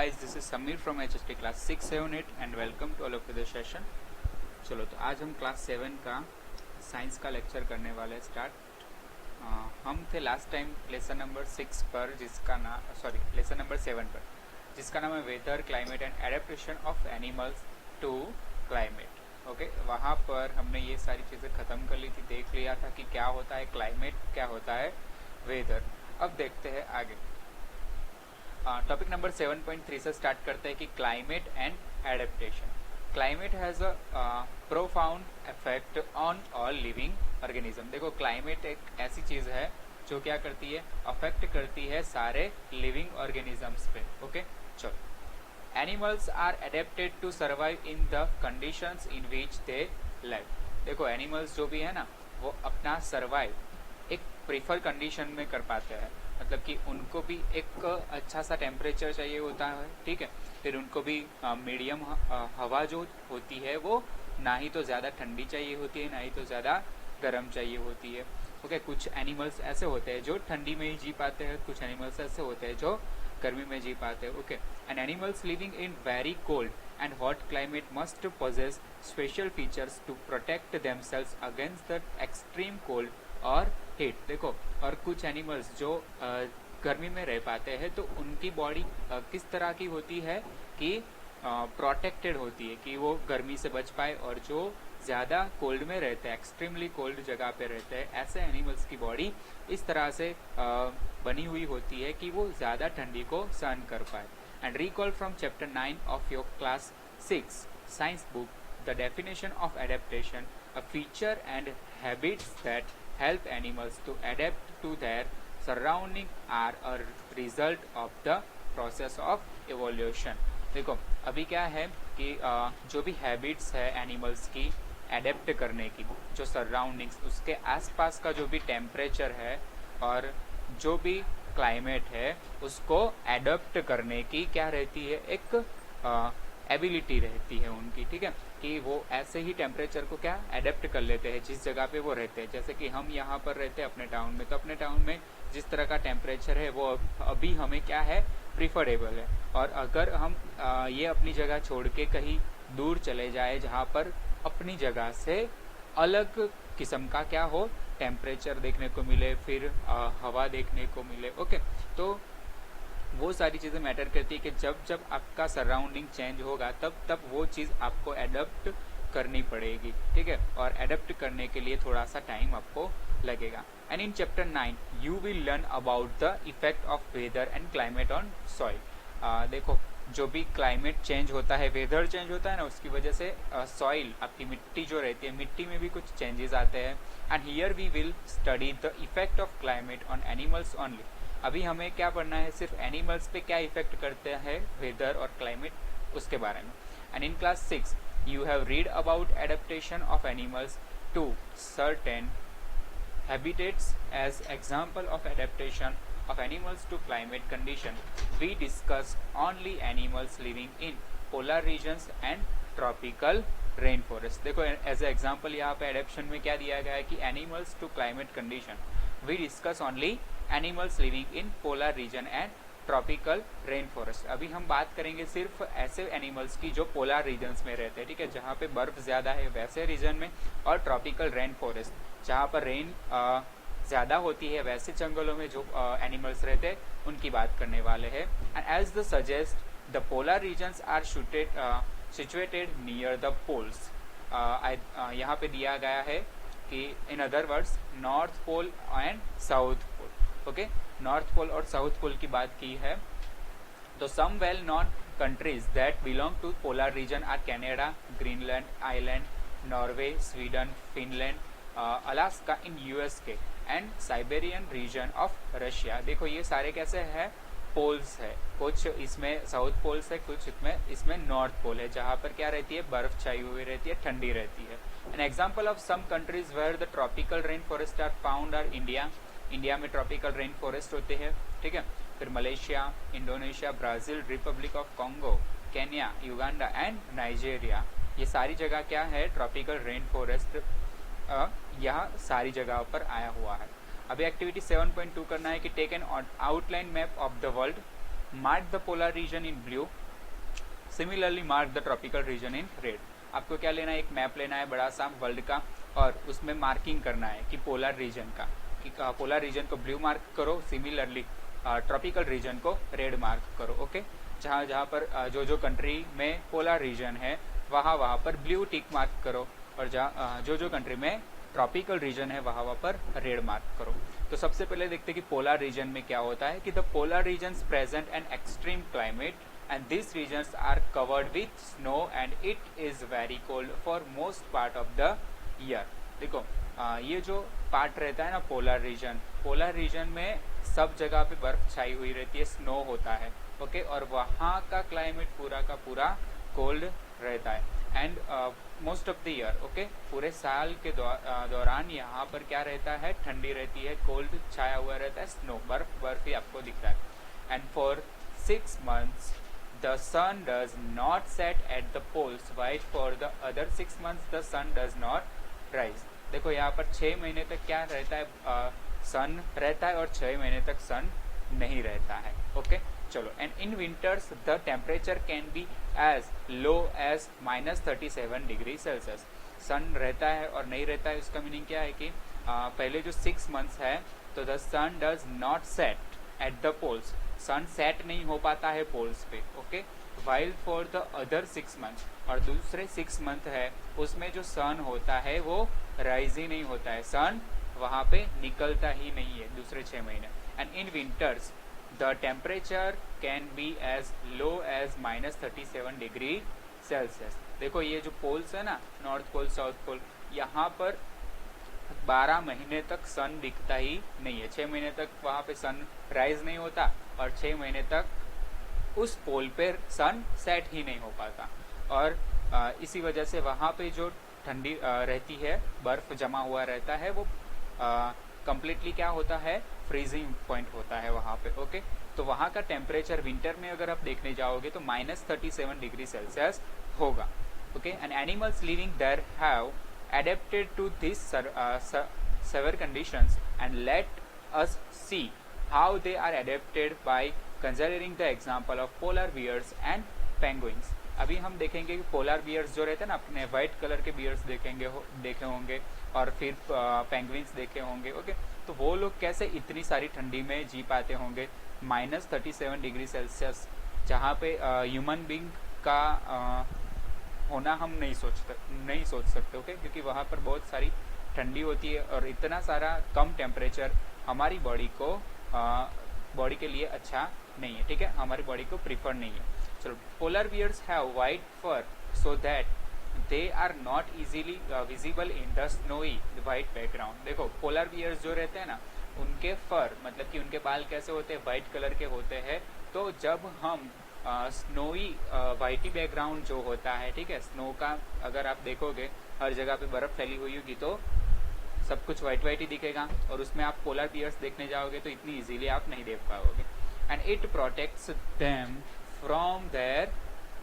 guys, this is Samir from HST class 678 and welcome to all of the session। चलो तो आज हम class 7 का साइंस का लेक्चर करने वाले हैं स्टार्ट। हम थे लास्ट टाइम लेसन नंबर 6 पर जिसका नाम लेसन नंबर 7 पर जिसका नाम है weather climate and adaptation of animals to climate. Okay, वहाँ पर हमने ये सारी चीज़ें ख़त्म कर ली थी, देख लिया था कि क्या होता है क्लाइमेट, क्या होता है वेदर। अब देखते हैं आगे। टॉपिक नंबर 7.3 से स्टार्ट करते हैं कि climate and adaptation. Climate has a profound effect on all living organism. देखो, क्लाइमेट एक ऐसी चीज़ है जो क्या करती है, अफेक्ट करती है सारे लिविंग ऑर्गेनिजम्स पे। ओके, चलो। Animals are adapted to survive in the conditions in which they live. देखो, एनिमल्स जो भी है ना, वो अपना सर्वाइव एक प्रीफर कंडीशन में कर पाते हैं, मतलब कि उनको भी एक अच्छा सा टेम्परेचर चाहिए होता है, ठीक है। फिर उनको भी मीडियम हवा जो होती है वो ना ही तो ज़्यादा ठंडी चाहिए होती है, ना ही तो ज़्यादा गर्म चाहिए होती है। ओके, कुछ एनिमल्स ऐसे होते हैं जो ठंडी में ही जी पाते हैं, कुछ एनिमल्स ऐसे होते हैं जो गर्मी में जी पाते हैं। Okay, and animals living in very cold and hot climate must possess special features to protect themselves against the extreme cold और हीट। देखो, और कुछ एनिमल्स जो गर्मी में रह पाते हैं तो उनकी बॉडी किस तरह की होती है कि प्रोटेक्टेड होती है कि वो गर्मी से बच पाए, और जो ज़्यादा कोल्ड में रहते हैं, एक्सट्रीमली कोल्ड जगह पे रहते हैं, ऐसे एनिमल्स की बॉडी इस तरह से बनी हुई होती है कि वो ज़्यादा ठंडी को सहन कर पाए। And recall from chapter 9 of your class 6 science book the definition of adaptation, a feature and habits that help animals to adapt to their surrounding are a result of the process of evolution। देखो, अभी क्या है कि जो भी habits है animals की adapt करने की, जो सराउंडिंग्स, उसके आसपास का जो भी टेम्परेचर है और जो भी क्लाइमेट है उसको एडप्ट करने की क्या रहती है, एक एबिलिटी रहती है उनकी, ठीक है, कि वो ऐसे ही टेम्परेचर को क्या एडेप्ट कर लेते हैं जिस जगह पे वो रहते हैं। जैसे कि हम यहाँ पर रहते हैं अपने टाउन में, तो अपने टाउन में जिस तरह का टेम्परेचर है वो अभी हमें क्या है, प्रिफरेबल है। और अगर हम ये अपनी जगह छोड़ के कहीं दूर चले जाए जहाँ पर अपनी जगह से अलग किस्म का क्या हो, टेम्परेचर देखने को मिले, फिर हवा देखने को मिले। ओके, तो वो सारी चीज़ें मैटर करती है कि जब जब आपका सराउंडिंग चेंज होगा तब वो चीज़ आपको एडप्ट करनी पड़ेगी, ठीक है, और एडप्ट करने के लिए थोड़ा सा टाइम आपको लगेगा। And in chapter 9 you will learn about the effect of weather and climate on soil. देखो, जो भी क्लाइमेट चेंज होता है, वेदर चेंज होता है ना, उसकी वजह से सॉइल, आपकी मिट्टी जो रहती है, मिट्टी में भी कुछ चेंजेस आते हैं। And here we will study the effect of climate on animals only. अभी हमें क्या पढ़ना है, सिर्फ एनिमल्स पे क्या इफेक्ट करते हैं वेदर और क्लाइमेट, उसके बारे में। And in class 6 you have read about adaptation of animals to certain habitats as example of adaptation of animals to climate condition. We discuss only animals living in polar regions and tropical rainforest। देखो, as a example यहाँ पे adaption में क्या दिया गया है कि animals to climate condition, we discuss only animals living in polar region and tropical rain forest. अभी हम बात करेंगे सिर्फ ऐसे एनिमल्स की जो पोलर रीजन्स में रहते हैं, ठीक है, जहाँ पे बर्फ ज़्यादा है वैसे रीजन में, और ट्रॉपिकल रेन फॉरेस्ट जहाँ पर रेन ज़्यादा होती है वैसे जंगलों में जो एनिमल्स रहते हैं, उनकी बात करने वाले हैं। And as the suggest the polar regions are situated near the poles. यहाँ पे दिया गया है कि in other words north pole and south pole. Okay, north pole और साउथ पोल की बात की है तो some well known countries that belong to polar region are Canada, Greenland, Iceland, Norway, Sweden, Finland, Alaska in यूएसके and Siberian region of Russia. देखो, ये सारे कैसे हैं, पोल्स है, कुछ इसमें साउथ पोल्स है, कुछ इसमें नॉर्थ पोल है, जहाँ पर क्या रहती है, बर्फ छाई हुई रहती है, ठंडी रहती है। An example of some countries where the tropical rain forest are found are India. India में ट्रॉपिकल रेन फॉरेस्ट होते हैं, ठीक है। फिर Malaysia, Indonesia, Brazil, Republic of Congo, Kenya, Uganda and Nigeria. ये सारी जगह क्या है, ट्रॉपिकल रेन फॉरेस्ट यहाँ सारी जगहों पर आया हुआ है। अभी एक्टिविटी 7.2 करना है कि take an outline map of the world mark the polar region in blue, similarly mark the tropical region in red. आपको क्या लेना है, एक मैप लेना है बड़ा सा वर्ल्ड का, और उसमें मार्किंग करना है कि पोलर रीजन का, कि पोलर रीजन को ब्लू मार्क करो, सिमिलरली ट्रॉपिकल रीजन को रेड मार्क करो। ओके, जहाँ जहाँ पर जो कंट्री में पोलर रीजन है वहाँ पर ब्लू टिक मार्क करो, और जहाँ जो कंट्री में ट्रॉपिकल रीजन है वहाँ पर रेड मार्क करो। तो सबसे पहले देखते हैं कि पोलर रीजन में क्या होता है, कि the polar regions present an extreme climate and these regions are covered with snow and it is very cold for most part of the year। देखो ये जो पार्ट रहता है ना पोलर रीजन में सब जगह पे बर्फ छाई हुई रहती है, स्नो होता है। ओके, और वहाँ का क्लाइमेट पूरा का पूरा कोल्ड रहता है and most of the year. Okay, पूरे साल के दौरान यहाँ पर क्या रहता है, ठंडी रहती है, कोल्ड छाया हुआ रहता है, स्नो बर्फ ही आपको दिखता है। And for 6 months the sun does not set at the poles while for the other 6 months the sun does not rise। देखो यहाँ पर 6 महीने तक क्या रहता है, सन रहता है, और 6 महीने तक सन नहीं रहता है। ओके, चलो, and in winters the temperature can be as low as -37 degree Celsius. Sun रहता है और नहीं रहता है, उसका मीनिंग क्या है कि पहले जो 6 months है तो the sun does not set at the poles, sun set नहीं हो पाता है पोल्स पे। Okay, while for the other 6 months, और दूसरे 6 month है उसमें जो सन होता है वो राइज ही नहीं होता है, सन वहाँ पे निकलता ही नहीं है दूसरे 6 महीने। And in winters the temperature can be as low as -37 degree Celsius. देखो ये जो पोल्स है ना, नॉर्थ पोल साउथ पोल, यहाँ पर 12 महीने तक सन दिखता ही नहीं है, 6 महीने तक वहाँ पे सन राइज नहीं होता, और 6 महीने तक उस पोल पे सन सेट ही नहीं हो पाता। और इसी वजह से वहाँ पे जो ठंडी रहती है, बर्फ जमा हुआ रहता है, वो कम्प्लीटली क्या होता है, फ्रीजिंग पॉइंट होता है वहाँ पे। ओके, तो वहाँ का टेम्परेचर विंटर में अगर आप देखने जाओगे तो -37 डिग्री सेल्सियस होगा। Okay, and animals living there have adapted to these severe conditions, and let us see how they are adapted by considering the example of polar bears and penguins। अभी हम देखेंगे कि पोलर बियर्स जो रहते हैं ना, अपने वाइट कलर के बियर्स देखे होंगे, और फिर पेंगुइन्स देखे होंगे। ओके, तो वो लोग कैसे इतनी सारी ठंडी में जी पाते होंगे, -37 डिग्री सेल्सियस, जहाँ पे ह्यूमन बींग का होना हम नहीं सोच सकते। ओके, क्योंकि वहाँ पर बहुत सारी ठंडी होती है, और इतना सारा कम टेम्परेचर हमारी बॉडी के लिए अच्छा नहीं है। ठीक है, हमारी बॉडी को प्रीफर नहीं है। चलो, polar bears have white fur so that they are not easily visible in the snowy white background. देखो पोलर बियर्स जो रहते हैं ना, उनके फर मतलब कि उनके बाल कैसे होते हैं, वाइट कलर के होते हैं। तो जब हम स्नोई वाइटी बैकग्राउंड जो होता है, ठीक है, स्नो का अगर आप देखोगे हर जगह पे बर्फ फैली हुई होगी तो सब कुछ वाइट ही दिखेगा, और उसमें आप पोलर बियर्स देखने जाओगे तो इतनी इजीली आप नहीं देख पाओगे। And it protects them from their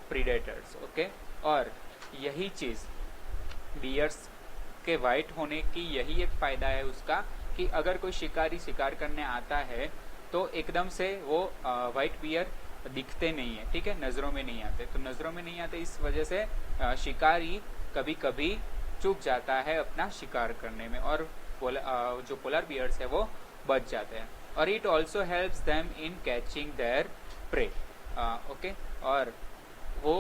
predators. Okay, और यही चीज बियर्स के वाइट होने की यही एक फायदा है उसका, कि अगर कोई शिकारी शिकार करने आता है तो एकदम से वो वाइट बियर दिखते नहीं है। ठीक है, नजरों में नहीं आते, तो नजरों में नहीं आते इस वजह से शिकारी कभी कभी चूक जाता है अपना शिकार करने में, और जो पोलर बियर्स है वो बच जाते हैं। और it also helps them in catching there pray. Okay, और वो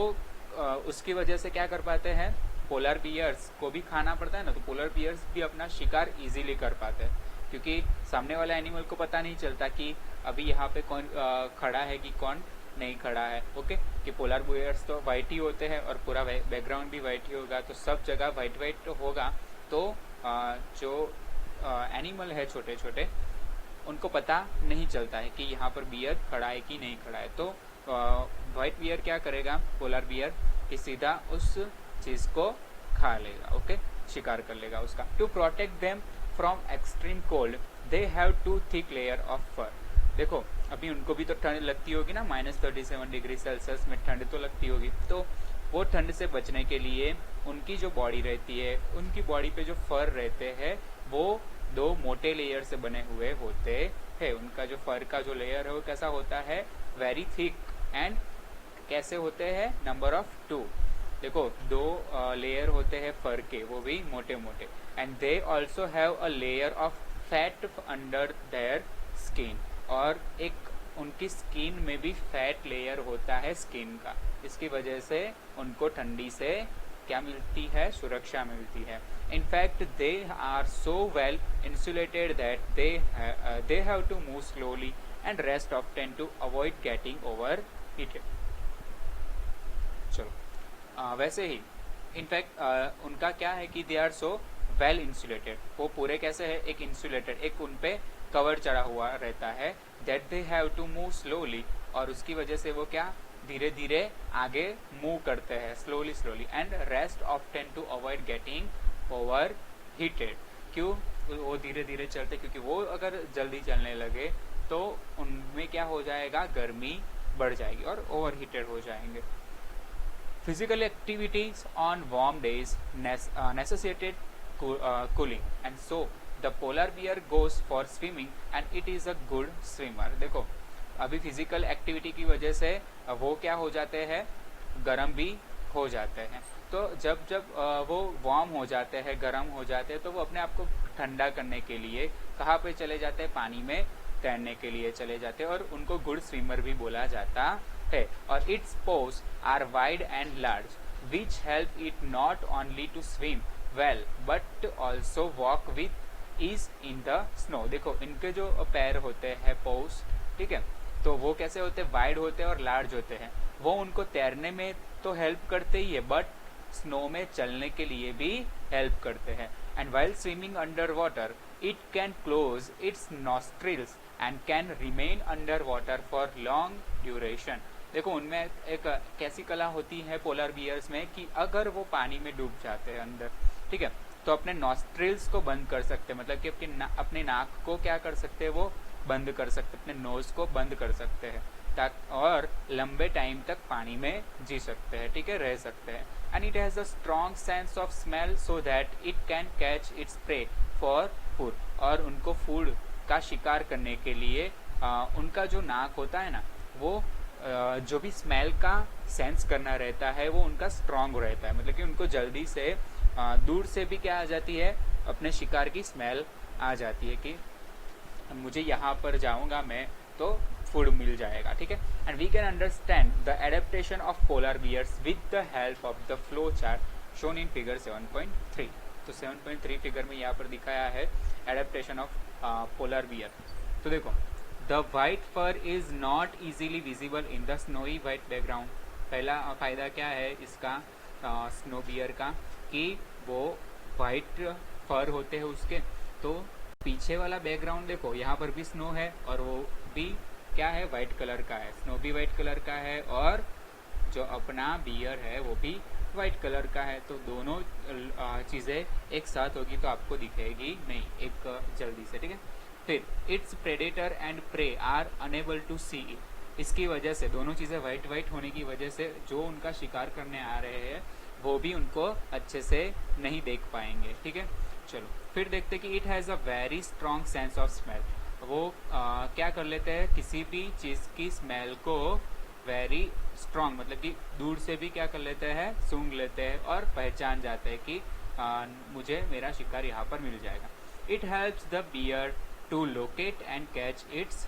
उसकी वजह से क्या कर पाते हैं, पोलर बियर्स को भी खाना पड़ता है ना, तो पोलर बियर्स भी अपना शिकार इजीली कर पाते हैं, क्योंकि सामने वाला एनिमल को पता नहीं चलता कि अभी यहाँ पे कौन खड़ा है कि कौन नहीं खड़ा है। ओके, कि पोलर बियर्स तो वाइट ही होते हैं और पूरा बैकग्राउंड भी वाइट ही होगा, तो सब जगह वाइट तो होगा, तो जो एनिमल है छोटे छोटे उनको पता नहीं चलता है कि यहाँ पर बियर खड़ा है कि नहीं खड़ा है। तो वाइट बियर क्या करेगा, पोलर बियर, कि सीधा उस चीज को खा लेगा। ओके, शिकार कर लेगा उसका। To protect them from extreme cold they have two thick layer of fur. देखो अभी उनको भी तो ठंड लगती होगी ना, -37 डिग्री सेल्सियस में ठंड तो लगती होगी, तो वो ठंड से बचने के लिए उनकी जो बॉडी रहती है, उनकी बॉडी पे जो फर रहते हैं वो दो मोटे लेयर से बने हुए होते हैं। उनका जो फर का जो लेयर है वो कैसा होता है, वेरी थिक, एंड कैसे होते हैं, नंबर ऑफ 2। देखो दो लेयर होते हैं फर के, वो भी मोटे मोटे, and they also have a layer of fat under their skin, और एक उनकी स्किन में भी फैट लेयर होता है स्किन का। इसकी वजह से उनको ठंडी से क्या मिलती है, सुरक्षा मिलती है। In fact they are so well insulated that they have to move slowly and rest often to avoid getting over heated. चलो वैसे ही इनफैक्ट उनका क्या है कि they are so well insulated, वो पूरे कैसे है, एक इंसुलेटेड, एक उन पे कवर चढ़ा हुआ रहता है, that they have to move slowly, और उसकी वजह से वो क्या धीरे धीरे आगे मूव करते हैं, slowly slowly, and rest often to avoid getting over heated. क्यों वो धीरे धीरे चलते, क्योंकि वो अगर जल्दी चलने लगे तो उनमें क्या हो जाएगा, गर्मी बढ़ जाएगी और ओवर हीटेड हो जाएंगे। Physical activities on warm days necessitated cooling, and so the polar bear goes for swimming and it is a good swimmer। देखो अभी फिजिकल एक्टिविटी की वजह से वो क्या हो जाते हैं, गर्म भी हो जाते हैं। तो जब जब वो वार्म हो जाते हैं, गर्म हो जाते हैं, तो वो अपने आप को ठंडा करने के लिए कहाँ पे चले जाते हैं, पानी में तैरने के लिए चले जाते हैं, और उनको गुड स्विमर भी बोला जाता है। और its paws are wide and large which help it not only to swim well but also walk with ease in the snow. देखो इनके जो पैर होते हैं, पोज, ठीक है, तो वो कैसे होते हैं, वाइड होते हैं और लार्ज होते हैं। वो उनको तैरने में तो हेल्प करते ही है, बट स्नो में चलने के लिए भी हेल्प करते हैं। And while swimming under water it can close its nostrils and can remain under water for long duration। देखो उनमें एक कैसी कला होती है पोलर बियर्स में कि अगर वो पानी में डूब जाते हैं अंदर, ठीक है, तो अपने नॉस्ट्रिल्स को बंद कर सकते हैं, मतलब कि अपने नाक को क्या कर सकते हैं, वो बंद कर सकते हैं, अपने नोज को बंद कर सकते हैं, और लंबे टाइम तक पानी में जी सकते हैं, ठीक है, रह सकते हैं। And it has a strong sense of smell so that it can catch its pray for food, और उनको फूड का शिकार करने के लिए उनका जो नाक होता है ना, वो जो भी स्मेल का सेंस करना रहता है वो उनका स्ट्रॉन्ग रहता है, मतलब कि उनको जल्दी से दूर से भी क्या आ जाती है, अपने शिकार की स्मेल आ जाती है कि मुझे यहाँ पर जाऊँगा मैं तो फूड मिल जाएगा, ठीक है। And we can understand the adaptation of polar bears with the help of the flow chart shown in figure 7.3। तो 7.3 फिगर में यहाँ पर दिखाया है एडेप्टेशन ऑफ पोलर बियर। तो देखो the white fur is not easily visible in the snowy white background. पहला फायदा क्या है इसका स्नो बियर का, कि वो वाइट फर होते हैं उसके, तो पीछे वाला बैकग्राउंड देखो यहाँ पर भी स्नो है और वो भी क्या है, वाइट कलर का है, स्नो भी वाइट कलर का है और जो अपना बियर है वो भी वाइट कलर का है। तो दोनों चीज़ें एक साथ होगी तो आपको दिखेगी नहीं एक जल्दी से, ठीक है। फिर its predator and prey are unable to see it. इसकी वजह से दोनों चीज़ें वाइट वाइट होने की वजह से जो उनका शिकार करने आ रहे हैं वो भी उनको अच्छे से नहीं देख पाएंगे, ठीक है। चलो फिर देखते कि it has a very strong sense of smell. वो क्या कर लेते हैं, किसी भी चीज़ की स्मेल को वेरी स्ट्रॉन्ग, मतलब कि दूर से भी क्या कर लेते हैं, सूंघ लेते हैं और पहचान जाते हैं कि मुझे मेरा शिकार यहाँ पर मिल जाएगा। It helps the bear to locate and catch its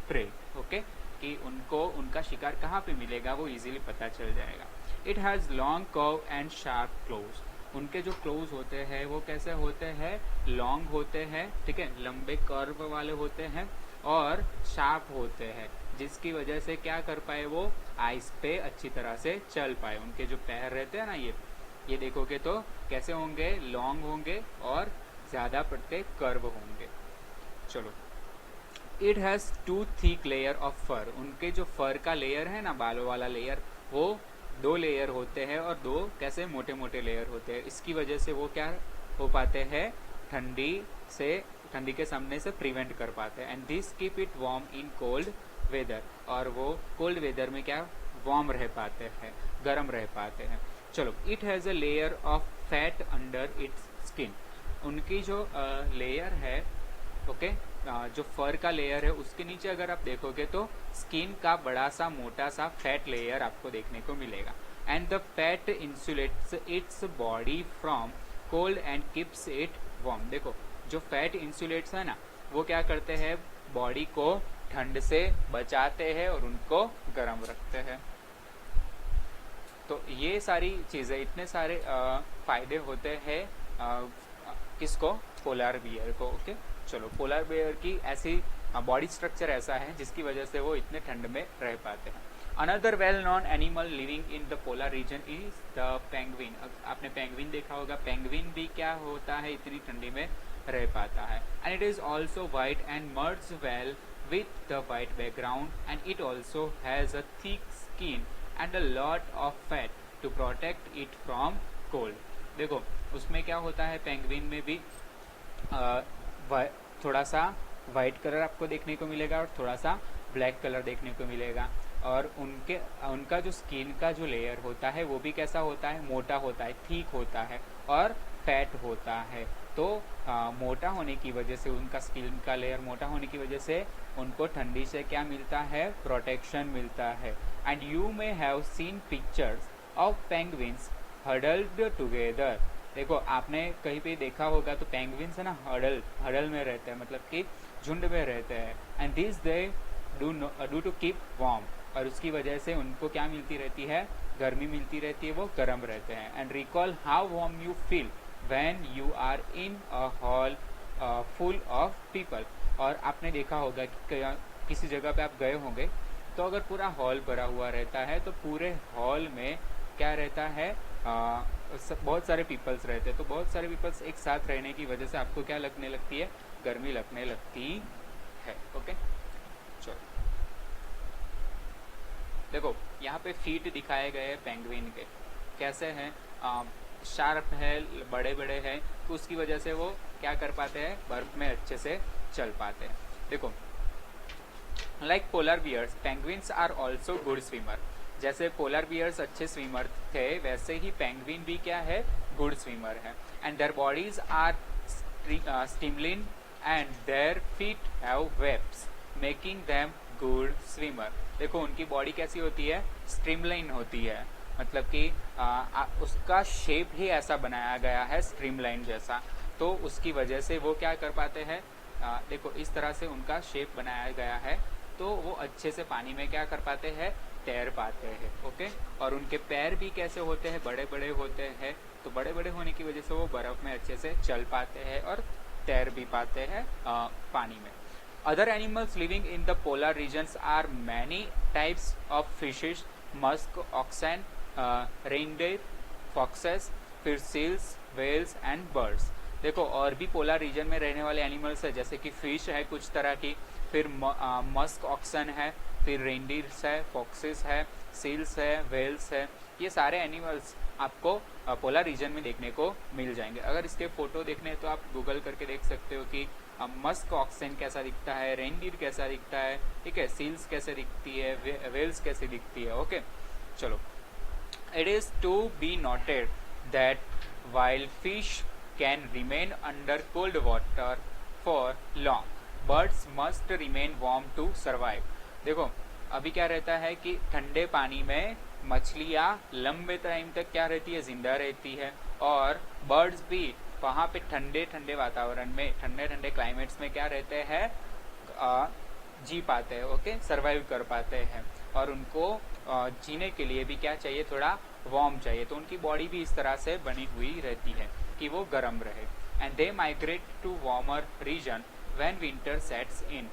prey. Okay, कि उनको उनका शिकार कहाँ पे मिलेगा वो इजीली पता चल जाएगा। It has long curve and sharp close. उनके जो क्लोज होते हैं वो कैसे होते हैं, लॉन्ग होते हैं, ठीक है, लंबे कर्व वाले होते हैं और शार्प होते हैं, जिसकी वजह से क्या कर पाए, वो आइस पे अच्छी तरह से चल पाए। उनके जो पैर रहते हैं ना, ये देखोगे तो कैसे होंगे, लॉन्ग होंगे और ज़्यादा पड़ते कर्व होंगे। चलो, it has two thick layer of fur. उनके जो फर का लेयर है ना, बालों वाला लेयर, वो 2 लेयर होते हैं और 2 कैसे मोटे मोटे लेयर होते हैं। इसकी वजह से वो क्या हो पाते हैं, ठंडी के सामने से प्रिवेंट कर पाते हैं। And this keep it warm in cold weather. और वो कोल्ड वेदर में क्या वार्म रह पाते हैं, गर्म रह पाते हैं। चलो, it has a layer of fat under its skin. उनकी जो लेयर है, ओके, जो फर का लेयर है उसके नीचे अगर आप देखोगे तो स्किन का बड़ा सा मोटा सा फैट लेयर आपको देखने को मिलेगा। And the fat insulates its body from cold and keeps it warm. देखो जो फैट इंसुलेट्स है ना, वो क्या करते हैं, बॉडी को ठंड से बचाते हैं और उनको गर्म रखते हैं। तो ये सारी चीज़ें, इतने सारे फायदे होते हैं किसको, पोलर बियर को। ओके चलो, पोलर बियर की ऐसी बॉडी स्ट्रक्चर ऐसा है जिसकी वजह से वो इतने ठंड में रह पाते हैं। Another well known animal living in the polar reason is the penguin. आपने पेंगुइन देखा होगा, पेंगुइन भी क्या होता है, इतनी ठंडी में रह पाता है। And it is also white and merge well with the white background, and it also has a thick skin and a lot of fat to protect it from cold। देखो उसमें क्या होता है, पेंगुइन में भी थोड़ा सा वाइट कलर आपको देखने को मिलेगा और थोड़ा सा ब्लैक कलर देखने को मिलेगा। और उनका जो स्किन का जो लेयर होता है वो भी कैसा होता है, मोटा होता है, ठीक होता है और फैट होता है। तो मोटा होने की वजह से, उनका स्किन का लेयर मोटा होने की वजह से उनको ठंडी से क्या मिलता है, प्रोटेक्शन मिलता है। And you may have seen pictures of penguins huddled together. देखो आपने कहीं पे देखा होगा तो पेंगुइन्स है ना, हडल में रहते हैं, मतलब कि झुंड में रहते हैं। And this they do to keep warm, और उसकी वजह से उनको क्या मिलती रहती है, गर्मी मिलती रहती है, वो गर्म रहते हैं। And recall how warm you feel when you are in a hall full of people। और आपने देखा होगा कि किसी जगह पे आप गए होंगे तो अगर पूरा हॉल भरा हुआ रहता है तो पूरे हॉल में क्या रहता है, बहुत सारे पीपल्स रहते हैं। तो बहुत सारे पीपल्स एक साथ रहने की वजह से आपको क्या लगने लगती है, गर्मी लगने लगती है। ओके चलो, देखो यहाँ पे फीट दिखाए गए हैं पेंगुइन के, कैसे हैं, शार्प है, बड़े बड़े हैं, तो उसकी वजह से वो क्या कर पाते हैं, बर्फ में अच्छे से चल पाते हैं। देखो like polar bears, penguins are also good swimmer. जैसे पोलर बियर्स अच्छे स्विमर थे, वैसे ही पेंगुइन भी क्या है, गुड स्विमर है। And their bodies are streamline and their feet have webs making them good swimmer. देखो उनकी बॉडी कैसी होती है, स्ट्रीमलाइन होती है, मतलब कि उसका शेप ही ऐसा बनाया गया है स्ट्रीमलाइन जैसा, तो उसकी वजह से वो क्या कर पाते हैं, देखो इस तरह से उनका शेप बनाया गया है, तो वो अच्छे से पानी में क्या कर पाते हैं, तैर पाते हैं। ओके, और उनके पैर भी कैसे होते हैं, बड़े बड़े होते हैं, तो बड़े बड़े होने की वजह से वो बर्फ में अच्छे से चल पाते हैं और तैर भी पाते हैं पानी में। Other animals living in the polar regions are many types of fishes, musk, oxen, reindeer, foxes, फिर सील्स, वेल्स एंड बर्ड्स। देखो और भी पोलर रीजन में रहने वाले एनिमल्स है, जैसे कि फिश है कुछ तरह की, फिर मस्क ऑक्सन है, फिर रेनडीर्स है, फॉक्सेस है, सील्स है, वेल्स है। ये सारे एनिमल्स आपको पोलर रीजन में देखने को मिल जाएंगे। अगर इसके फोटो देखने हैं तो आप गूगल करके देख सकते हो कि मस्क ऑक्सन कैसा दिखता है, रेनडीर कैसा दिखता है, ठीक है, सील्स कैसे दिखती है, वेल्स कैसे दिखती है। ओके चलो, it is to be noted that while fish can remain under cold water for long, birds must remain warm to survive। देखो अभी क्या रहता है कि ठंडे पानी में मछलियाँ लंबे टाइम तक क्या रहती है, जिंदा रहती है, और बर्ड्स भी वहाँ पे ठंडे ठंडे वातावरण में, ठंडे ठंडे क्लाइमेट्स में क्या रहते हैं, जी पाते हैं। ओके, सर्वाइव कर पाते हैं, और उनको जीने के लिए भी क्या चाहिए, थोड़ा वार्म चाहिए। तो उनकी बॉडी भी इस तरह से बनी हुई रहती है कि वो गर्म रहे। And they migrate to warmer region when winter sets in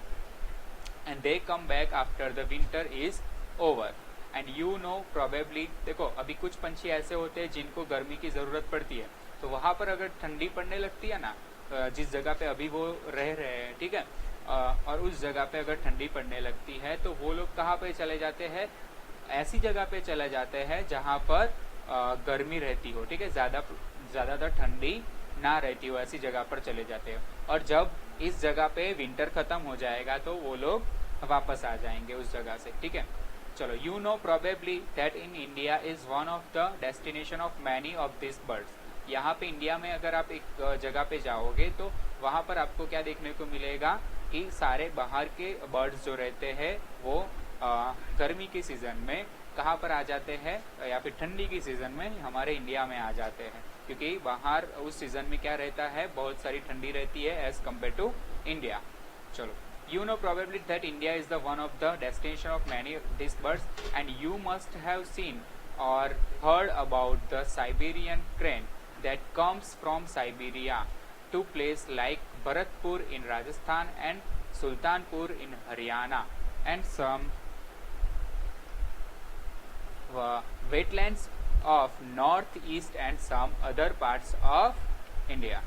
and they come back after the winter is over. And you know probably, देखो अभी कुछ पंछी ऐसे होते हैं जिनको गर्मी की ज़रूरत पड़ती है, तो वहाँ पर अगर ठंडी पड़ने लगती है ना, जिस जगह पे अभी वो रह रहे हैं, ठीक है, और उस जगह पे अगर ठंडी पड़ने लगती है तो वो लोग कहाँ पे चले जाते हैं, ऐसी जगह पे चले जाते हैं जहाँ पर गर्मी रहती हो, ठीक है, ज़्यादातर ठंडी ना रहती हो, ऐसी जगह पर चले जाते हैं। और जब इस जगह पे विंटर ख़त्म हो जाएगा तो वो लोग वापस आ जाएंगे उस जगह से, ठीक है। चलो, you know probably that in India is one of the destination of many of this birds. यहाँ पे इंडिया में अगर आप एक जगह पे जाओगे तो वहाँ पर आपको क्या देखने को मिलेगा कि सारे बाहर के बर्ड्स जो रहते हैं वो गर्मी के सीजन में कहाँ पर आ जाते हैं, या फिर ठंडी की सीजन में हमारे इंडिया में आ जाते हैं, क्योंकि बाहर उस सीजन में क्या रहता है, बहुत सारी ठंडी रहती है एज कम्पेयर टू इंडिया। चलो, you know probably that India is the one of the destination of many of these birds, and you must have seen or heard about the Siberian crane that comes from Siberia to place like Bharatpur in Rajasthan and Sultanpur in Haryana and some wetlands of northeast and some other parts of India.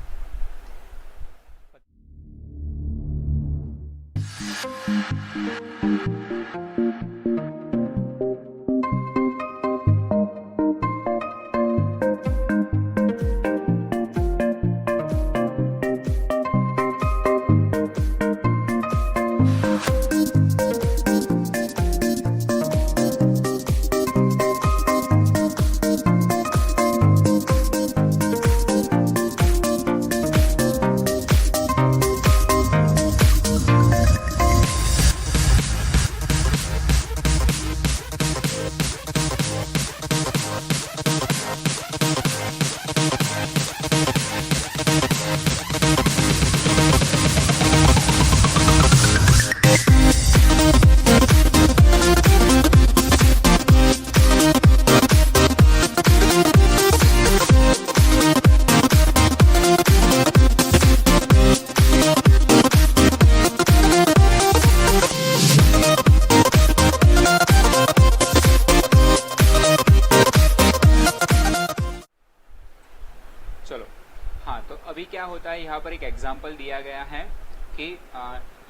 चलो, हाँ, तो अभी क्या होता है, यहाँ पर एक एग्जाम्पल दिया गया है कि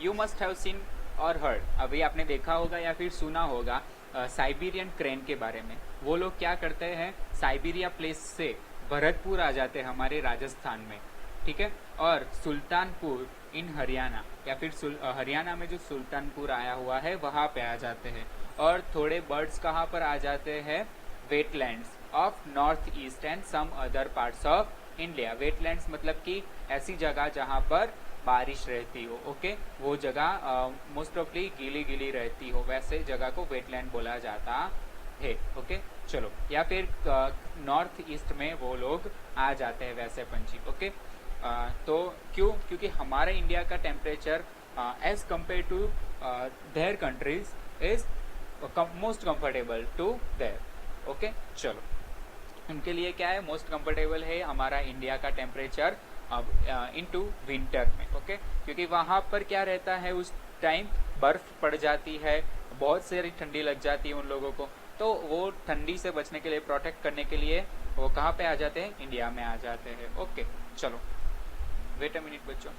यू मस्ट हैव सीन और हर्ड, अभी आपने देखा होगा या फिर सुना होगा साइबेरियन क्रेन के बारे में। वो लोग क्या करते हैं, साइबेरिया प्लेस से भरतपुर आ जाते हैं हमारे राजस्थान में, ठीक है, और सुल्तानपुर इन हरियाणा, या फिर हरियाणा में जो सुल्तानपुर आया हुआ है वहाँ पे आ जाते हैं। और थोड़े बर्ड्स कहाँ पर आ जाते हैं, wetlands of north east and some other parts of India. Wetlands मतलब कि ऐसी जगह जहाँ पर बारिश रहती हो, ओके, वो जगह मोस्ट ऑफली गीली गीली रहती हो, वैसे जगह को वेटलैंड बोला जाता है, ओके। चलो, या फिर नॉर्थ ईस्ट में वो लोग आ जाते हैं वैसे पंछी, ओके। तो क्योंकि हमारे इंडिया का temperature as compare to their countries is most comfortable to there, okay. चलो, उनके लिए क्या है, मोस्ट कंफर्टेबल है हमारा इंडिया का टेम्परेचर अब इनटू विंटर में, ओके, क्योंकि वहाँ पर क्या रहता है, उस टाइम बर्फ पड़ जाती है, बहुत सारी ठंडी लग जाती है उन लोगों को, तो वो ठंडी से बचने के लिए, प्रोटेक्ट करने के लिए वो कहाँ पे आ जाते हैं, इंडिया में आ जाते हैं, ओके। चलो, वेट अ मिनट बच्चों।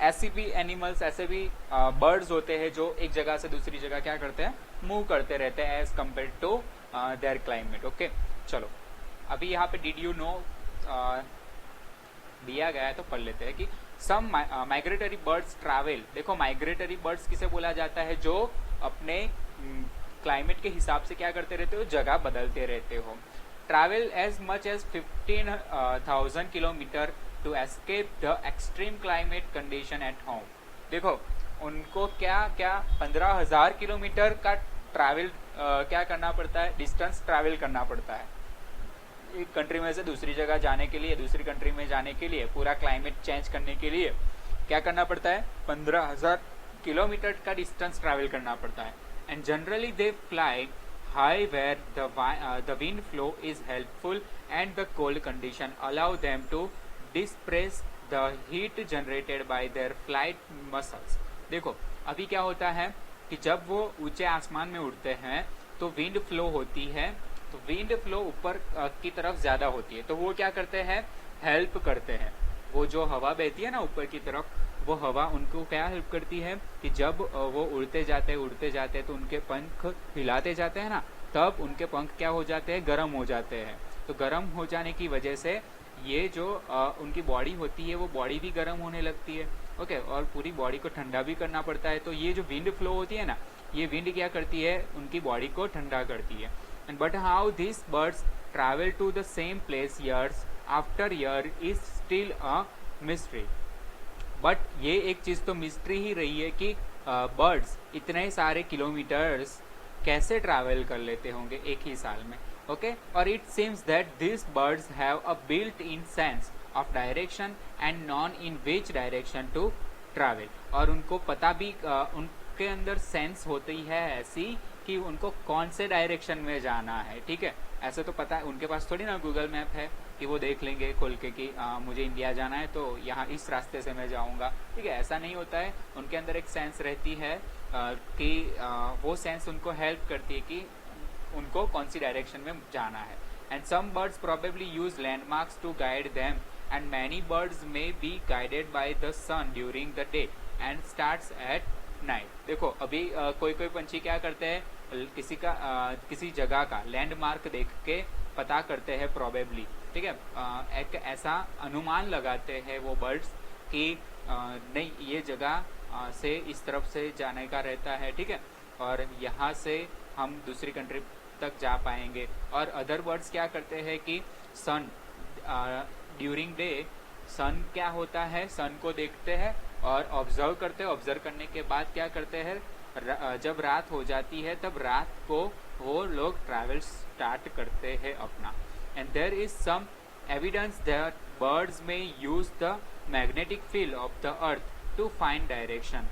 ऐसी भी एनिमल्स, ऐसे भी बर्ड्स होते हैं जो एक जगह से दूसरी जगह क्या करते हैं, मूव करते रहते हैं as compare to their climate, okay. चलो, अभी यहाँ पे डिड यू नो दिया गया है तो पढ़ लेते हैं कि सम माइग्रेटरी बर्ड्स ट्रैवल। देखो, माइग्रेटरी बर्ड्स किसे बोला जाता है, जो अपने क्लाइमेट के हिसाब से क्या करते रहते हो, जगह बदलते रहते हो। Travel as much as 15,000 kilometre to escape the extreme climate condition at home. देखो, उनको क्या 15,000 किलोमीटर का ट्रैवल क्या करना पड़ता है, डिस्टेंस ट्रैवल करना पड़ता है एक कंट्री में से दूसरी जगह जाने के लिए, दूसरी कंट्री में जाने के लिए, पूरा क्लाइमेट चेंज करने के लिए क्या करना पड़ता है, 15,000 किलोमीटर का डिस्टेंस ट्रैवल करना पड़ता है। And generally they fly high where the wind flow is helpful and the cold condition allow them to disperse the heat generated by their flight muscles। देखो अभी क्या होता है कि जब वो ऊंचे आसमान में उड़ते हैं तो विंड फ्लो होती है, तो विंड फ्लो ऊपर की तरफ ज्यादा होती है, तो वो क्या करते हैं, हेल्प करते हैं। वो जो हवा बहती है ना ऊपर की तरफ, वो हवा उनको क्या हेल्प करती है कि जब वो उड़ते जाते तो उनके पंख हिलाते जाते हैं ना, तब उनके पंख क्या हो जाते हैं, गर्म हो जाते हैं। तो गर्म हो जाने की वजह से ये जो उनकी बॉडी होती है वो बॉडी भी गर्म होने लगती है। ओके, और पूरी बॉडी को ठंडा भी करना पड़ता है। तो ये जो विंड फ्लो होती है ना, ये विंड क्या करती है, उनकी बॉडी को ठंडा करती है। And but how this birds travel to the same place years after year is still a mystery. But ये एक चीज तो मिस्ट्री ही रही है कि बर्ड्स इतने सारे किलोमीटर्स कैसे ट्रैवल कर लेते होंगे एक ही साल में। ओके, और it seems that this birds have a built in sense of direction and known in which direction to travel. और उनको पता भी उनके अंदर सेंस होती है ऐसी कि उनको कौन से डायरेक्शन में जाना है। ठीक है, ऐसे तो पता है, उनके पास थोड़ी ना गूगल मैप है कि वो देख लेंगे खोल के कि मुझे इंडिया जाना है तो यहाँ इस रास्ते से मैं जाऊँगा। ठीक है, ऐसा नहीं होता है। उनके अंदर एक सेंस रहती है कि वो सेंस उनको हेल्प करती है कि उनको कौन सी डायरेक्शन में जाना है। And some birds probably use landmarks to guide them and many birds may be guided by the sun during the day and stars at night. देखो अभी कोई कोई पंछी क्या करते हैं, किसी जगह का लैंडमार्क देख के पता करते हैं प्रोबेबली। ठीक है, एक ऐसा अनुमान लगाते हैं वो बर्ड्स कि नहीं ये जगह से इस तरफ से जाने का रहता है। ठीक है, और यहाँ से हम दूसरी कंट्री तक जा पाएंगे। और अदर बर्ड्स क्या करते हैं कि सन ड्यूरिंग डे सन क्या होता है, सन को देखते हैं और ऑब्जर्व करते हैं। ऑब्जर्व करने के बाद क्या करते हैं, जब रात हो जाती है तब रात को वो लोग ट्रैवल स्टार्ट करते हैं अपना। And there is some evidence that birds may use the magnetic field of the earth to find direction.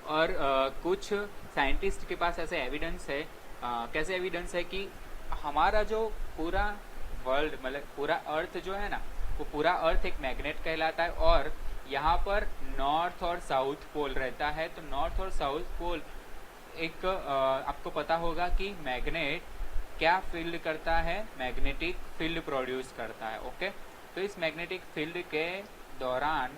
और कुछ साइंटिस्ट के पास ऐसे एविडेंस है, कैसे एविडेंस है कि हमारा जो पूरा वर्ल्ड मतलब पूरा अर्थ जो है ना, वो पूरा अर्थ एक मैग्नेट कहलाता है। और यहाँ पर नॉर्थ और साउथ पोल रहता है। तो नॉर्थ और साउथ पोल एक आपको पता होगा कि मैग्नेट क्या फील्ड करता है, मैग्नेटिक फील्ड प्रोड्यूस करता है। ओके, तो इस मैग्नेटिक फील्ड के दौरान,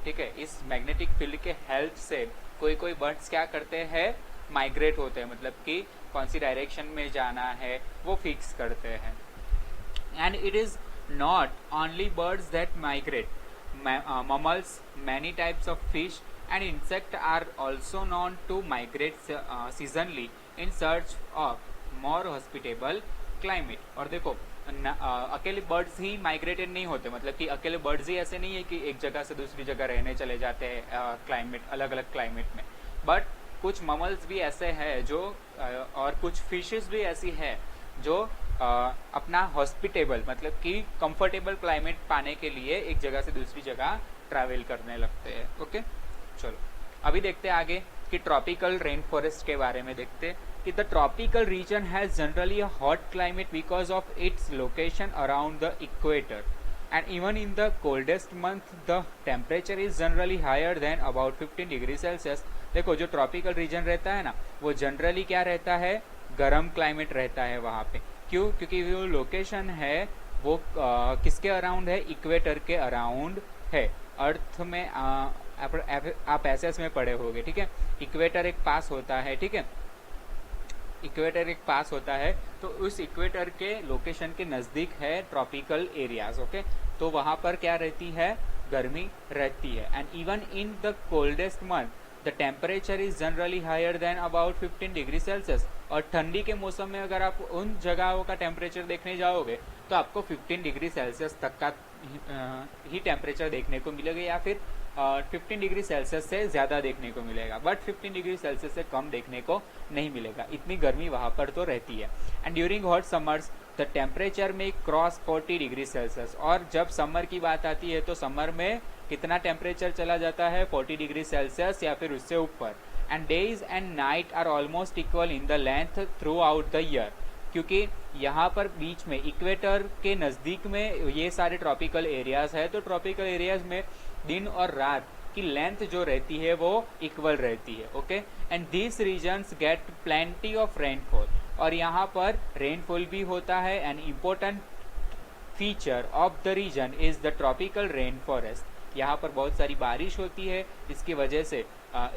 ठीक है, इस मैग्नेटिक फील्ड के हेल्प से कोई कोई बर्ड्स क्या करते हैं, माइग्रेट होते हैं, मतलब कि कौन सी डायरेक्शन में जाना है वो फिक्स करते हैं। And it is not only birds that migrate, mammals, many types of fish and insect are also known to migrate seasonally in search of more hospitable climate। और देखो अकेले बर्ड्स ही माइग्रेटेड नहीं होते, मतलब कि अकेले बर्ड्स ही ऐसे नहीं है कि एक जगह से दूसरी जगह रहने चले जाते हैं क्लाइमेट, अलग अलग क्लाइमेट में। बट कुछ ममल्स भी ऐसे हैं जो और कुछ फिशेस भी ऐसी है जो अपना हॉस्पिटेबल मतलब कि कंफर्टेबल क्लाइमेट पाने के लिए एक जगह से दूसरी जगह ट्रैवल करने लगते हैं। ओके, चलो अभी देखते हैं आगे कि ट्रॉपिकल रेन फॉरेस्ट के बारे में देखते कि the tropical region has generally a hot climate because of its location around the equator and even in the coldest month the temperature is generally higher than about 15 degree Celsius. देखो जो tropical region रहता है ना, वो generally क्या रहता है, गर्म क्लाइमेट रहता है वहाँ पे। क्यों? क्योंकि जो लोकेशन है वो किसके अराउंड है, इक्वेटर के अराउंड है। अर्थ में आप ऐसे में पढ़े होंगे, ठीक है, इक्वेटर एक पास होता है, ठीक है, इक्वेटर एक पास होता है, तो उस इक्वेटर के लोकेशन के नजदीक है ट्रॉपिकल एरियाज। ओके, तो वहां पर क्या रहती है, गर्मी रहती है। And even in the coldest month the temperature is generally higher than about 15 degree Celsius. और ठंडी के मौसम में अगर आप उन जगहों का टेम्परेचर देखने जाओगे तो आपको 15 डिग्री सेल्सियस तक का ही टेम्परेचर देखने को मिलेगा, या फिर 15 डिग्री सेल्सियस से ज़्यादा देखने को मिलेगा, बट 15 डिग्री सेल्सियस से कम देखने को नहीं मिलेगा। इतनी गर्मी वहाँ पर तो रहती है। And during hot summers the temperature में क्रॉस 40 डिग्री सेल्सियस। और जब समर की बात आती है तो समर में कितना टेम्परेचर चला जाता है, 40 डिग्री सेल्सियस या फिर उससे ऊपर। And days and night are almost equal in the length throughout the year, क्योंकि यहाँ पर बीच में इक्वेटर के नज़दीक में ये सारे ट्रॉपिकल एरियाज है, तो ट्रॉपिकल एरियाज में दिन और रात की लेंथ जो रहती है वो इक्वल रहती है। Okay, and this regions get plenty of rainfall, और यहाँ पर रेनफॉल भी होता है। And important feature of the region is the tropical rain forest, यहाँ पर बहुत सारी बारिश होती है, इसकी वजह से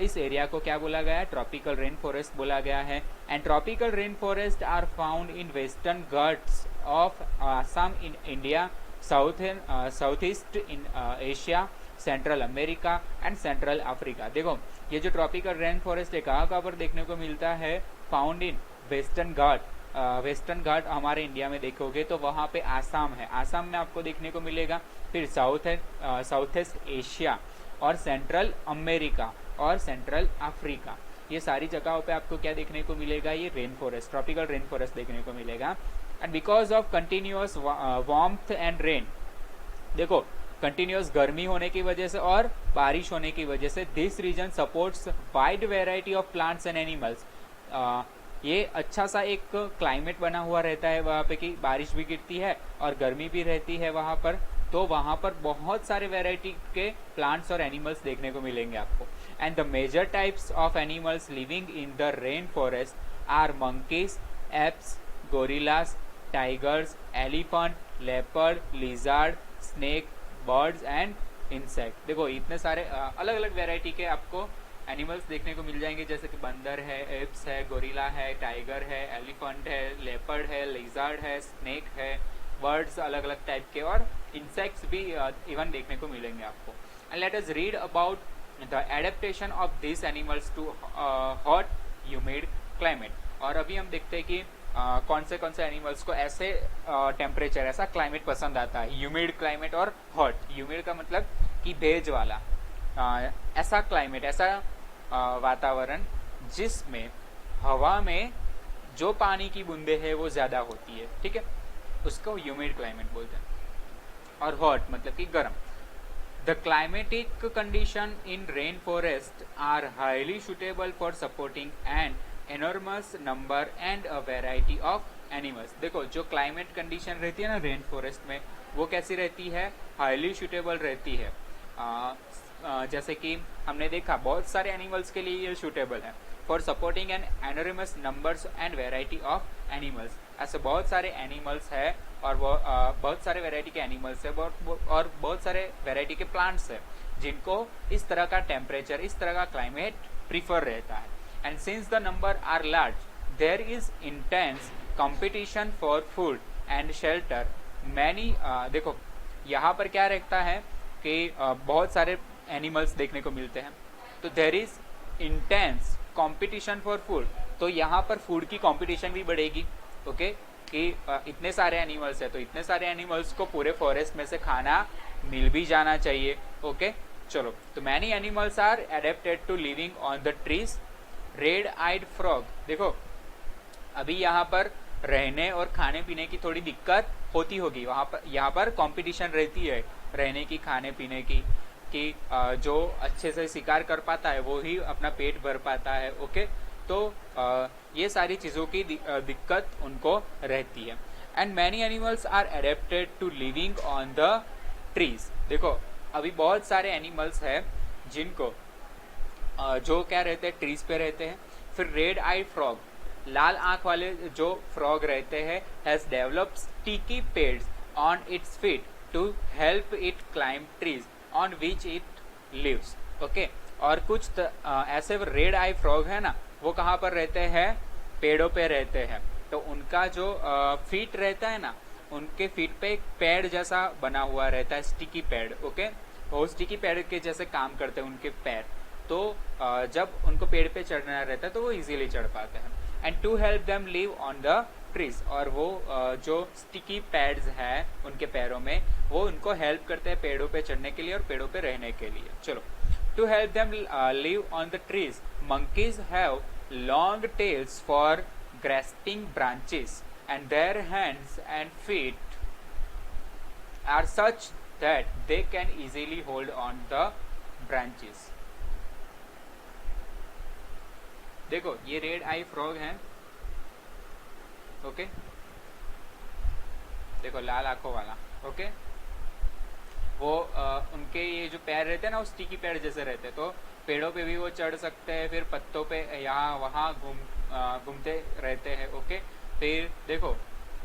इस एरिया को क्या बोला गया है, ट्रॉपिकल रेन फॉरेस्ट बोला गया है। And tropical rain forest are found in western Ghats of Assam in India, south east in Asia, central America and central Africa. देखो ये जो ट्रॉपिकल रेन फॉरेस्ट है कहाँ पर देखने को मिलता है, found in western Ghat. Western Ghat हमारे इंडिया में देखोगे तो वहाँ पे आसाम है, आसाम में आपको देखने को मिलेगा। फिर साउथ ईस्ट एशिया और सेंट्रल अमेरिका और सेंट्रल अफ्रीका, ये सारी जगहों पे आपको क्या देखने को मिलेगा, ये rain forest, tropical rain forest देखने को मिलेगा। And because of continuous warmth and rain, देखो कंटिन्यूअस गर्मी होने की वजह से और बारिश होने की वजह से this region supports wide variety of plants and animals. ये अच्छा सा एक क्लाइमेट बना हुआ रहता है वहाँ पे कि बारिश भी गिरती है और गर्मी भी रहती है वहाँ पर, तो वहाँ पर बहुत सारे वेराइटी के प्लांट्स और एनिमल्स देखने को मिलेंगे आपको। And the major types of animals living in the rain forest are monkeys, apes, gorillas, tigers, elephant, leopard, lizard, snake, birds and insect. देखो इतने सारे अलग अलग वेराइटी के आपको एनिमल्स देखने को मिल जाएंगे, जैसे कि बंदर है, एप्स है, गोरिल्ला है, टाइगर है, एलिफेंट है, लेपर्ड है, लिजार्ड है, स्नेक है, बर्ड्स अलग अलग टाइप के, और इंसेक्ट्स भी इवन देखने को मिलेंगे आपको। And let us read about the adaptation of this animals to hot humid climate. और अभी हम देखते हैं कि कौन से एनिमल्स को ऐसे टेम्परेचर, ऐसा क्लाइमेट पसंद आता है, ह्यूमिड क्लाइमेट और हॉट। ह्यूमिड का मतलब कि भेज वाला, ऐसा क्लाइमेट, ऐसा वातावरण जिसमें हवा में जो पानी की बूंदे है वो ज्यादा होती है, ठीक है, उसको ह्यूमिड क्लाइमेट बोलते हैं। और हॉट मतलब कि गर्म। The climatic condition in rain forest are highly suitable for supporting and enormous number and a variety of animals. देखो जो क्लाइमेट कंडीशन रहती है ना रेन फॉरेस्ट में, वो कैसी रहती है, हाईली सुटेबल रहती है। जैसे कि हमने देखा बहुत सारे एनिमल्स के लिए ये सूटेबल है, for supporting an anonymous numbers and variety of animals. ऐसे बहुत सारे एनिमल्स है और वो बहुत सारे वेराइटी के एनिमल्स है और बहुत सारे वेराइटी के प्लांट्स है जिनको इस तरह का टेम्परेचर, इस तरह का क्लाइमेट प्रीफर रहता है। And since the number are large there is intense competition for food and shelter. Many देखो यहाँ पर क्या रहता है कि बहुत सारे एनिमल्स देखने को मिलते हैं, तो there is intense competition for food, तो यहाँ पर फूड की कंपटीशन भी बढ़ेगी। ओके, कि इतने सारे एनिमल्स है तो इतने सारे एनिमल्स को पूरे फॉरेस्ट में से खाना मिल भी जाना चाहिए। ओके चलो, तो many animals are adapted to living on the trees. Red eyed frog, देखो अभी यहाँ पर रहने और खाने पीने की थोड़ी दिक्कत होती होगी, वहाँ पर यहाँ पर कंपटीशन रहती है रहने की, खाने पीने की, कि जो अच्छे से शिकार कर पाता है वो ही अपना पेट भर पाता है। ओके, तो ये सारी चीज़ों की दिक्कत उनको रहती है। And many animals are adapted to living on the trees. देखो अभी बहुत सारे एनिमल्स हैं जिनको जो क्या रहते हैं, ट्रीज पे रहते हैं। फिर रेड आई फ्रॉग, लाल आंख वाले जो फ्रॉग रहते हैं, has developed sticky pads on its feet to help it climb trees on which it lives. Okay, और कुछ ऐसे रेड आई फ्रॉग है ना, वो कहाँ पर रहते हैं, पेड़ों पे रहते हैं। तो उनका जो फीट रहता है ना, उनके फीट पे एक पैड जैसा बना हुआ रहता है, स्टिकी पैड। ओके, वो स्टिकी पैड के जैसे काम करते हैं उनके पैर, तो जब उनको पेड़ पे चढ़ना रहता है तो वो इजीली चढ़ पाते हैं। And to help them live on the trees, और वो जो स्टिकी पैड्स हैं उनके पैरों में, वो उनको हेल्प करते हैं पेड़ों पे चढ़ने के लिए और पेड़ों पे रहने के लिए। चलो, to help them live on the trees, monkeys have long tails for grasping branches, and their hands and feet are such that they can easily hold on the branches. देखो ये रेड आई फ्रॉग है, okay, देखो लाल आंखों वाला, okay. वो उनके ये जो पैर रहते हैं ना वो स्टिकी पैर जैसे रहते हैं, तो पेड़ों पे भी वो चढ़ सकते हैं, फिर पत्तों पे यहाँ वहाँ घूमते रहते हैं, ओके। फिर देखो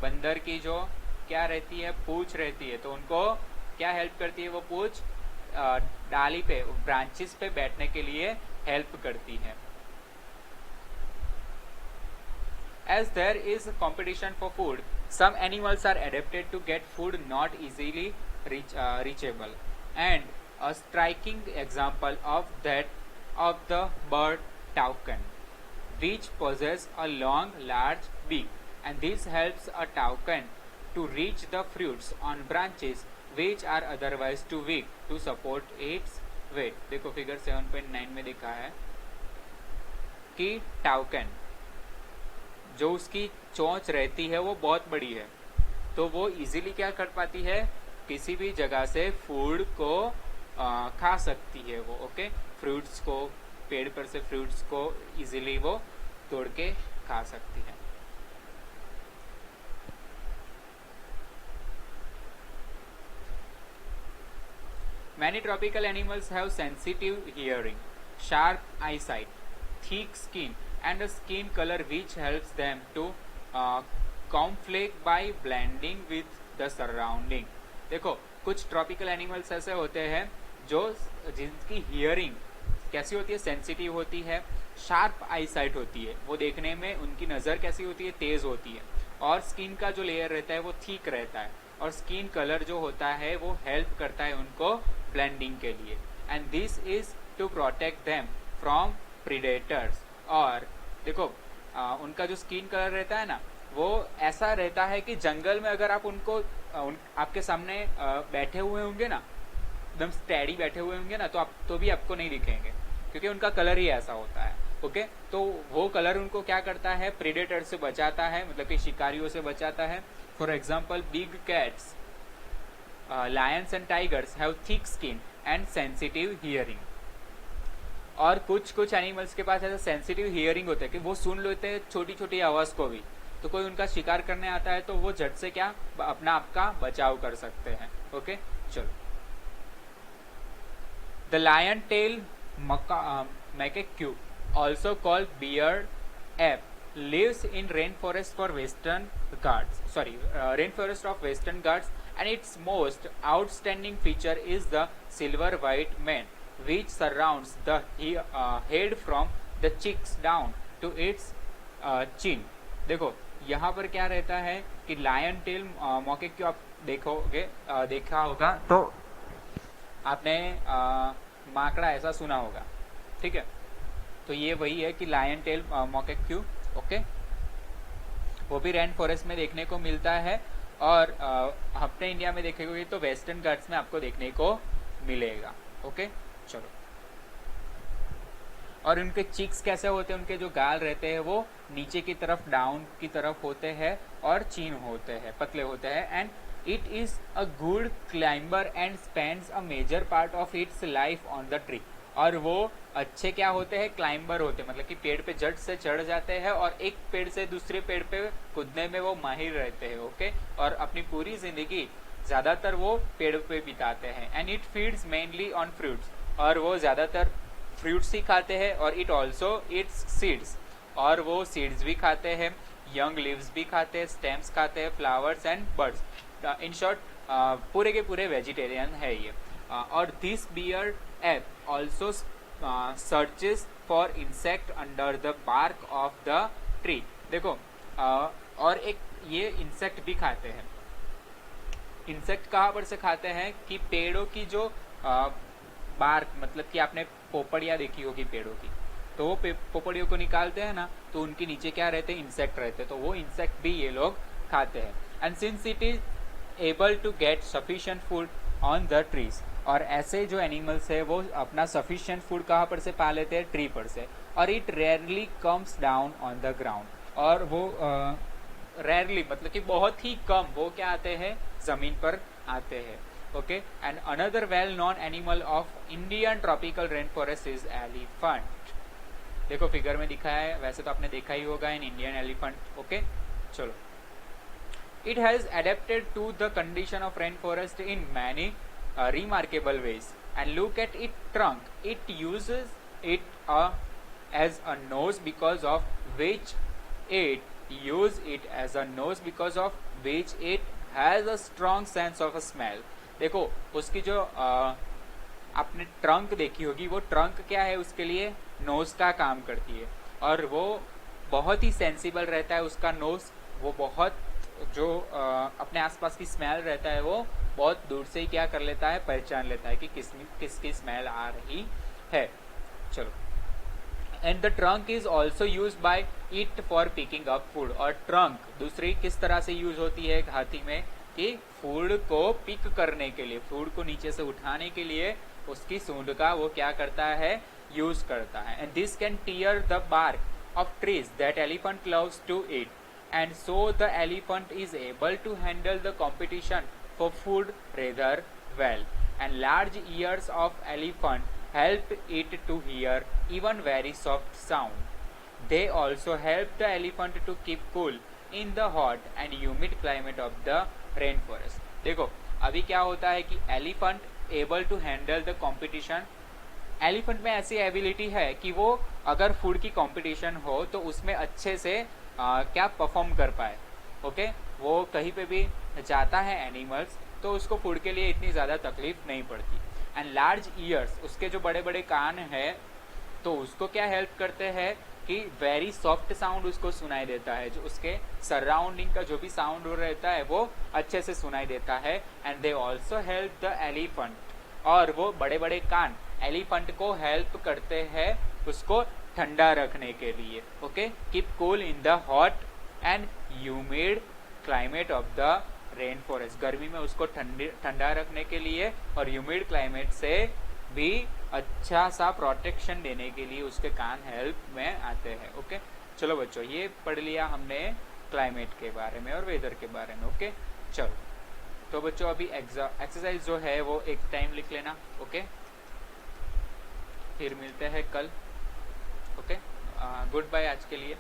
बंदर की जो क्या रहती है, पूंछ रहती है, तो उनको क्या हेल्प करती है वो पूंछ, डाली पे ब्रांचेस पे बैठने के लिए हेल्प करती है। As there is competition for food, some animals are adapted to get food not easily reachable. And a striking example of that of the bird toucan, which possesses a long, large beak, and this helps a toucan to reach the fruits on branches which are otherwise too weak to support its weight. देखो figure 7.9 में दिखा है कि toucan जो उसकी चोंच रहती है वो बहुत बड़ी है, तो वो इजीली क्या कर पाती है, किसी भी जगह से फूड को खा सकती है वो, ओके। फ्रूट्स को, पेड़ पर से फ्रूट्स को इजीली वो तोड़ के खा सकती है। Many tropical animals have sensitive hearing, sharp eyesight, thick skin, and a skin color which helps them to camouflage by blending with the surrounding. देखो कुछ ट्रॉपिकल एनिमल्स ऐसे होते हैं जो जिनकी हियरिंग कैसी होती है, सेंसिटिव होती है, शार्प आईसाइट होती है, वो देखने में उनकी नज़र कैसी होती है, तेज होती है, और स्किन का जो लेयर रहता है वो थिक रहता है, और स्किन कलर जो होता है वो हेल्प करता है उनको ब्लेंडिंग के लिए। And this is to protect them from predators. और देखो उनका जो स्किन कलर रहता है ना वो ऐसा रहता है कि जंगल में अगर आप उनको आपके सामने बैठे हुए होंगे ना, एकदम स्टैडी बैठे हुए होंगे ना, तो भी आपको नहीं दिखेंगे, क्योंकि उनका कलर ही ऐसा होता है, ओके। तो वो कलर उनको क्या करता है, प्रीडेटर से बचाता है, मतलब कि शिकारियों से बचाता है। For example big cats, Lions and tigers have thick skin and sensitive hearing. और कुछ एनिमल्स के पास ऐसा सेंसिटिव हियरिंग होता है कि वो सुन लेते हैं छोटी छोटी आवाज को भी, तो कोई उनका शिकार करने आता है तो वो झट से क्या अपना आपका बचाव कर सकते हैं, ओके। चलो, the lion tail macaque, also called beard ape, lives in rainforest of Western Ghats, and its most outstanding feature is the silver white mane which surrounds the head from the cheeks down to its chin। देखो यहाँ पर क्या रहता है कि lion tail मॉकेक्यू आप देखोगे, देखा होगा तो आपने माकड़ा ऐसा सुना होगा, ठीक है। तो ये वही है कि लायन टेल मॉकेक्यू, ओके, वो भी रेन फॉरेस्ट में देखने को मिलता है, और अपने इंडिया में देखेंगे तो वेस्टर्न घाट्स में आपको देखने को मिलेगा, ओके। चलो, और उनके चिक्स कैसे होते हैं, उनके जो गाल रहते हैं वो नीचे की तरफ डाउन की तरफ होते हैं और चीन होते हैं, पतले होते हैं। And it is a good climber and spends a major part of its life on the tree. और वो अच्छे क्या होते हैं, क्लाइंबर होते हैं, मतलब कि पेड़ पे झट से चढ़ जाते हैं और एक पेड़ से दूसरे पेड़ पे कूदने में वो माहिर रहते हैं, ओके। और अपनी पूरी जिंदगी ज्यादातर वो पेड़ पे बिताते हैं। And it feeds mainly on fruits, और वो ज्यादातर फ्रूट्स ही खाते हैं, और इट ऑल्सो इट्स सीड्स, और वो सीड्स भी खाते हैं, यंग लीव्स भी खाते हैं, स्टेम्स खाते हैं, flowers and birds. In short पूरे के पूरे वेजिटेरियन है ये। और this beard ape also searches for insect under the bark of the tree. देखो और एक ये इंसेक्ट भी खाते हैं। इंसेक्ट कहाँ पर से खाते हैं कि पेड़ों की जो बार्क, मतलब कि आपने पोपड़ियाँ देखी होगी पेड़ों की, तो वो पोपड़ियों को निकालते हैं ना, तो उनके नीचे क्या रहते हैं, इंसेक्ट रहते हैं, तो वो इंसेक्ट भी ये लोग खाते हैं। And since it is able to get sufficient food on the trees, और ऐसे जो एनिमल्स है वो अपना सफिशिएंट फूड कहाँ पर से पा लेते हैं, ट्री पर से। और it rarely comes down on the ground, और वो रेयरली मतलब कि बहुत ही कम वो क्या आते हैं, जमीन पर आते हैं, okay. And another well known animal of Indian tropical rain forest is elephant. देखो फिगर में दिखाया है, वैसे तो आपने देखा ही होगा इन इंडियन एलिफेंट. ओके, चलो. It has adapted to the condition of rainforest in many remarkable ways. And look at its trunk. It uses it as a nose because of which it has a strong sense of a smell. देखो उसकी जो आपने trunk देखी होगी, वो trunk क्या है उसके लिए, नोज का काम करती है. और वो बहुत ही सेंसिबल रहता है उसका नोज. वो बहुत जो अपने आसपास की स्मेल रहता है वो बहुत दूर से ही क्या कर लेता है, पहचान लेता है कि किसकी स्मेल आ रही है. चलो. And the trunk is also use by it for picking up food. और ट्रंक दूसरी किस तरह से यूज होती है हाथी में, कि फूड को पिक करने के लिए, फूड को नीचे से उठाने के लिए उसकी सूंड का वो क्या करता है, यूज करता है. And this can tear the bark of trees that elephant loves to eat. And so the elephant is able to handle the competition for food rather well. And large ears of elephant help it to hear even very soft sound. They also help the elephant to keep cool in the hot and humid climate of the rainforest. देखो अभी क्या होता है कि elephant able to handle the competition. Elephant में ऐसी ability है कि वो अगर फूड की कंपटीशन हो तो उसमें अच्छे से क्या परफॉर्म कर पाए. ओके, वो कहीं पे भी जाता है एनिमल्स तो उसको फूड के लिए इतनी ज़्यादा तकलीफ नहीं पड़ती. एंड लार्ज ईयर्स, उसके जो बड़े बड़े कान हैं तो उसको क्या हेल्प करते हैं कि वेरी सॉफ्ट साउंड उसको सुनाई देता है. जो उसके सराउंडिंग का जो भी साउंड रहता है वो अच्छे से सुनाई देता है. And they also help the elephant. और वो बड़े बड़े कान एलिफेंट को हेल्प करते हैं उसको ठंडा रखने के लिए. Okay, keep cool in the hot and humid climate of the rain forest. गर्मी में उसको ठंडा रखने के लिए और ह्यूमिड क्लाइमेट से भी अच्छा सा प्रोटेक्शन देने के लिए उसके कान हेल्प में आते हैं. ओके, चलो बच्चों ये पढ़ लिया हमने क्लाइमेट के बारे में और वेदर के बारे में. ओके, चलो तो बच्चों अभी एक्सरसाइज जो है वो एक टाइम लिख लेना. ओके, फिर मिलते हैं कल. ओके, गुड बाय आज के लिए.